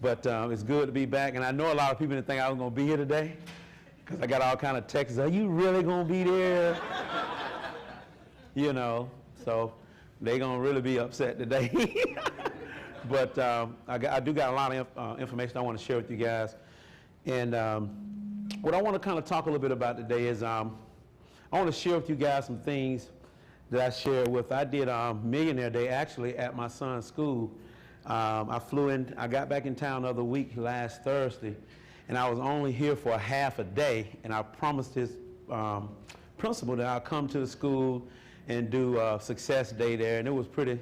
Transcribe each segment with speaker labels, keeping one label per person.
Speaker 1: But it's good to be back. And I know a lot of people didn't think I was going to be here today because I got all kind of texts. Are you really going to be there? You know, so they're going to really be upset today. But I do got a lot of information I want to share with you guys. And what I want to kind of talk a little bit about today is I want to share with you guys some things that I shared with. I did Millionaire Day actually at my son's school. I flew in, I got back in town the other week, last Thursday, and I was only here for a half a day, and I promised his principal that I'll come to the school and do a success day there, and it was pretty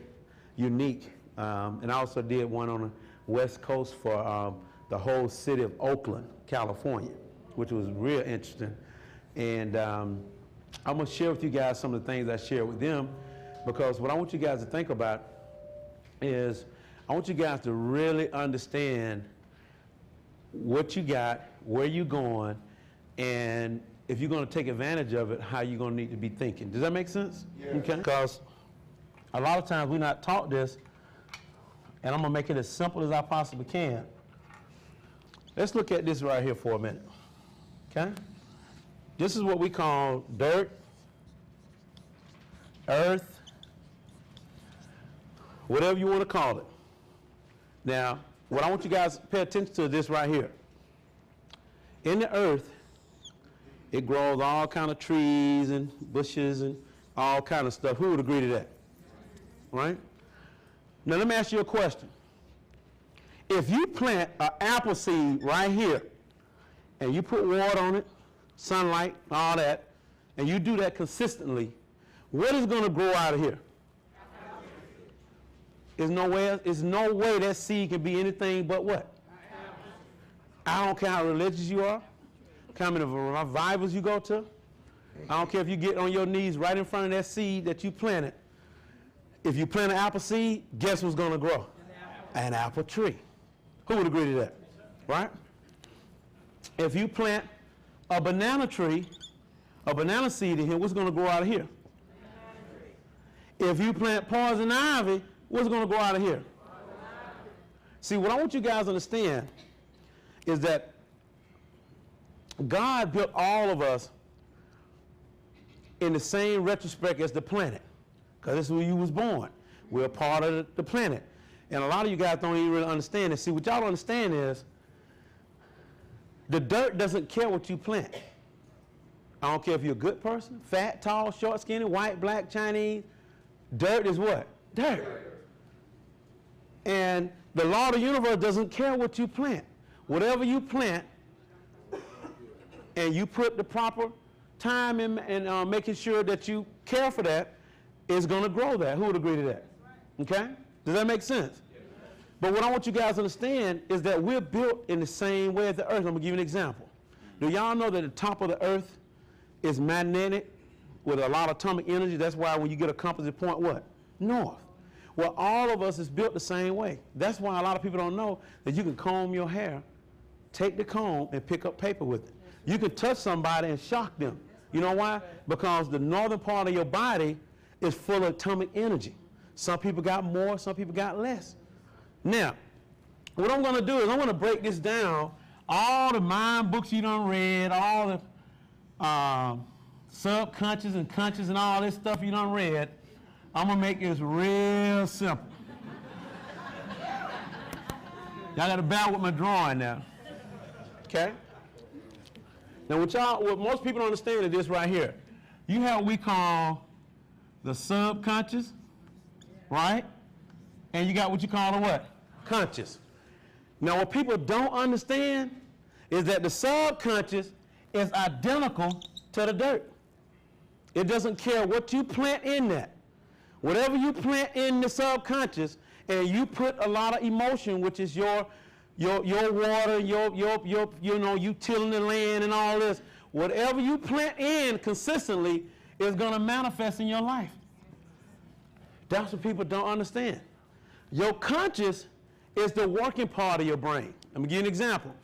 Speaker 1: unique. And I also did one on the West Coast for the whole city of Oakland, California, which was real interesting. And I'm going to share with you guys some of the things I shared with them, because what I want you guys to think about is I want you guys to really understand what you got, where you're going, and if you're going to take advantage of it, how you're going to need to be thinking. Does that make sense? Yeah. Okay. Because a lot of times we're not taught this, and I'm going to make it as simple as I possibly can. Let's look at this right here for a minute. Okay? This is what we call dirt, earth, whatever you want to call it. Now, what I want you guys to pay attention to this right here. In the earth, it grows all kind of trees and bushes and all kind of stuff. Who would agree to that? Right? Now, let me ask you a question. If you plant an apple seed right here, and you put water on it, sunlight, all that, and you do that consistently, what is going to grow out of here? There's no way that seed can be anything but what? I don't care how religious you are, how many revivals you go to. I don't care if you get on your knees right in front of that seed that you planted. If you plant an apple seed, guess what's going to grow? An apple tree. Who would agree to that? Right? If you plant a banana tree, a banana seed in here, what's going to grow out of here? If you plant poison ivy, what's going to grow out of here? See, what I want you guys to understand is that God built all of us in the same retrospect as the planet, because this is where you was born. We're a part of the planet. And a lot of you guys don't even really understand it. See, what y'all don't understand is the dirt doesn't care what you plant. I don't care if you're a good person, fat, tall, short, skinny, white, black, Chinese. Dirt is what? Dirt. And the law of the universe doesn't care what you plant. Whatever you plant, and you put the proper time in and making sure that you care for that, is going to grow that. Who would agree to that? Okay? Does that make sense? But what I want you guys to understand is that we're built in the same way as the earth. I'm going to give you an example. Do y'all know that the top of the earth is magnetic with a lot of atomic energy? That's why when you get a compass, it point what? North. Well, all of us is built the same way. That's why a lot of people don't know that you can comb your hair, take the comb, and pick up paper with it. You can touch somebody and shock them. You know why? Because the northern part of your body is full of atomic energy. Some people got more, some people got less. Now, what I'm going to do is I'm going to break this down. All the mind books you done read, all the subconscious and conscious and all this stuff you done read, I'm going to make this real simple. Y'all got to bear with my drawing now. Okay? Now, what most people don't understand is this right here. You have what we call the subconscious, right? And you got what you call the what? Conscious. Now, what people don't understand is that the subconscious is identical to the dirt. It doesn't care what you plant in that. Whatever you plant in the subconscious, and you put a lot of emotion, which is your water, you tilling the land and all this, whatever you plant in consistently is going to manifest in your life. That's what people don't understand. Your conscious is the working part of your brain. Let me give you an example.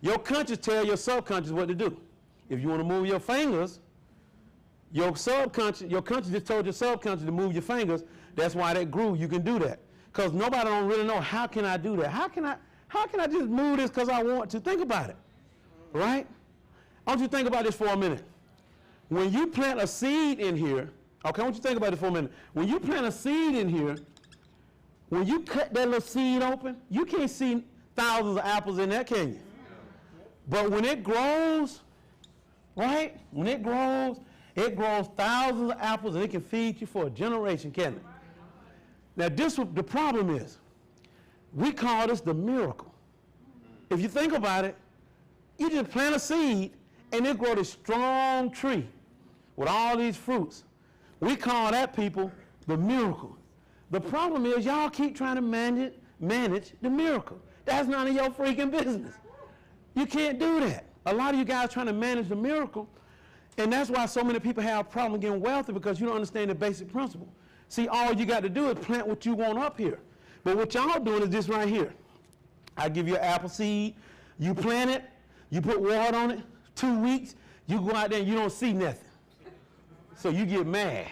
Speaker 1: Your conscious tells your subconscious what to do. If you want to move your fingers, your conscious just told your subconscious to move your fingers. That's why that grew. You can do that. Because nobody don't really know, how can I do that? How can How can I just move this because I want to? Think about it, right? I want you to think about this for a minute. When you plant a seed in here, okay, I want you to think about it for a minute. When you plant a seed in here, when you cut that little seed open, you can't see thousands of apples in there, can you? But when it grows, right? When it grows thousands of apples and it can feed you for a generation, can't it? Now, the problem is, we call this the miracle. If you think about it, you just plant a seed and it grows this strong tree with all these fruits. We call that, people, the miracle. The problem is y'all keep trying to manage the miracle. That's none of your freaking business. You can't do that. A lot of you guys trying to manage the miracle, and that's why so many people have a problem getting wealthy, because you don't understand the basic principle. See, all you got to do is plant what you want up here. But what y'all doing is this right here. I give you an apple seed, you plant it, you put water on it, 2 weeks, you go out there and you don't see nothing. So you get mad.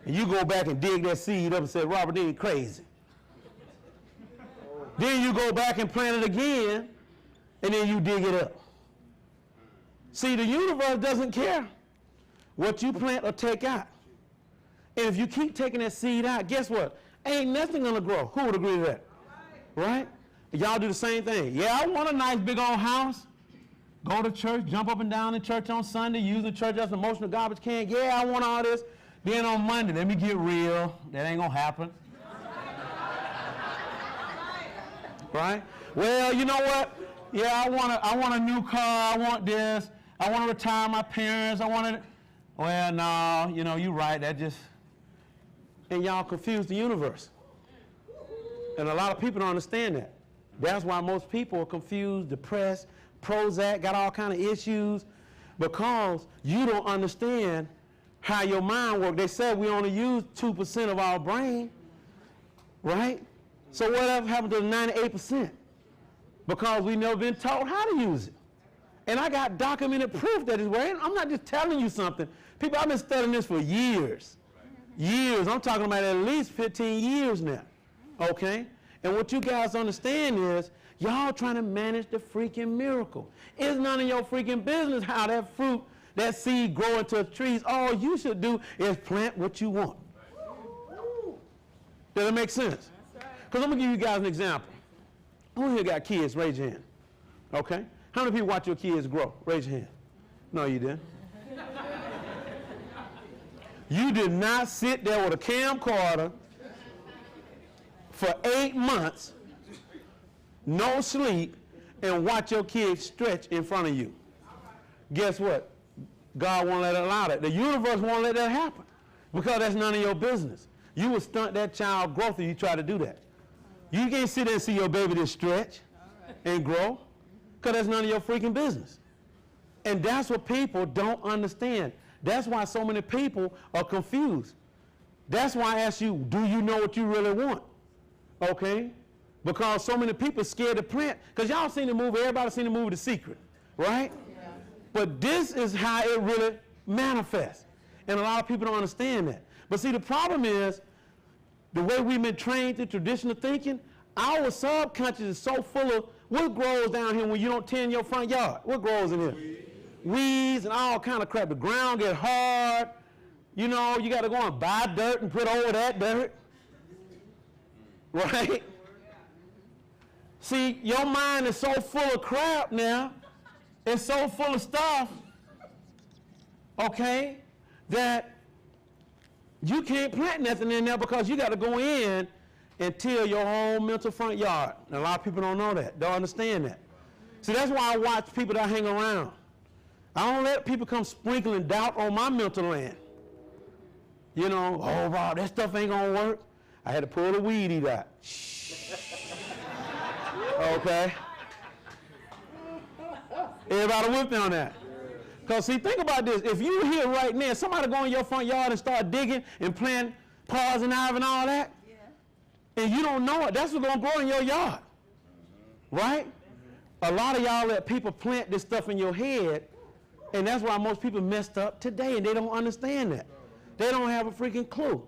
Speaker 1: And you go back and dig that seed up and say, Robert, they ain't crazy. Then you go back and plant it again, and then you dig it up. See, the universe doesn't care what you plant or take out. And if you keep taking that seed out, guess what? Ain't nothing gonna grow. Who would agree to that? Right? Y'all do the same thing. Yeah, I want a nice big old house. Go to church, jump up and down in church on Sunday, use the church as an emotional garbage can. Yeah, I want all this. Then on Monday, let me get real. That ain't gonna happen. Right? Well, you know what? Yeah, I want a new car. I want this. I want to retire my parents. I want to. Well, no, you know, you're right. That just. And y'all confuse the universe. And a lot of people don't understand that. That's why most people are confused, depressed, Prozac, got all kind of issues, because you don't understand how your mind works. They said we only use 2% of our brain, right? So whatever happened to the 98%? Because we've never been taught how to use it. And I got documented proof that it's working. I'm not just telling you something. People, I've been studying this for years. Years. I'm talking about at least 15 years now. Okay? And what you guys understand is, y'all trying to manage the freaking miracle. It's none of your freaking business how that fruit, that seed grow into trees. All you should do is plant what you want. Does that make sense? Because I'm going to give you guys an example. Who here got kids? Raise your hand. Okay? How many people watch your kids grow? Raise your hand. No, you didn't. You did not sit there with a camcorder for 8 months, no sleep, and watch your kids stretch in front of you. Guess what? God won't let it allow that. The universe won't let that happen, because that's none of your business. You will stunt that child's growth if you try to do that. You can't sit there and see your baby just stretch and grow, because that's none of your freaking business. And that's what people don't understand. That's why so many people are confused. That's why I ask you, do you know what you really want? Okay? Because so many people are scared to plant. Because y'all seen the movie, everybody seen the movie The Secret, right? Yeah. But this is how it really manifests. And a lot of people don't understand that. But see, the problem is, the way we've been trained through traditional thinking, our subconscious is so full of what grows down here when you don't tend your front yard. What grows in here? Weeds and all kind of crap. The ground get hard. You know, you got to go and buy dirt and put over that dirt. Right? See, your mind is so full of crap now. It's so full of stuff, okay, that you can't plant nothing in there, because you got to go in and till your whole mental front yard. And a lot of people don't know that, don't understand that. See, that's why I watch people that hang around. I don't let people come sprinkling doubt on my mental land. You know, oh, Rob, that stuff ain't going to work. I had to pull the weed eater out. Okay? Everybody with me on that. Because, see, think about this. If you here right now, somebody go in your front yard and start digging and plant pods and ivy and all that, and you don't know it, that's what's going to grow in your yard. Right? A lot of y'all let people plant this stuff in your head, and that's why most people messed up today, and they don't understand that. They don't have a freaking clue.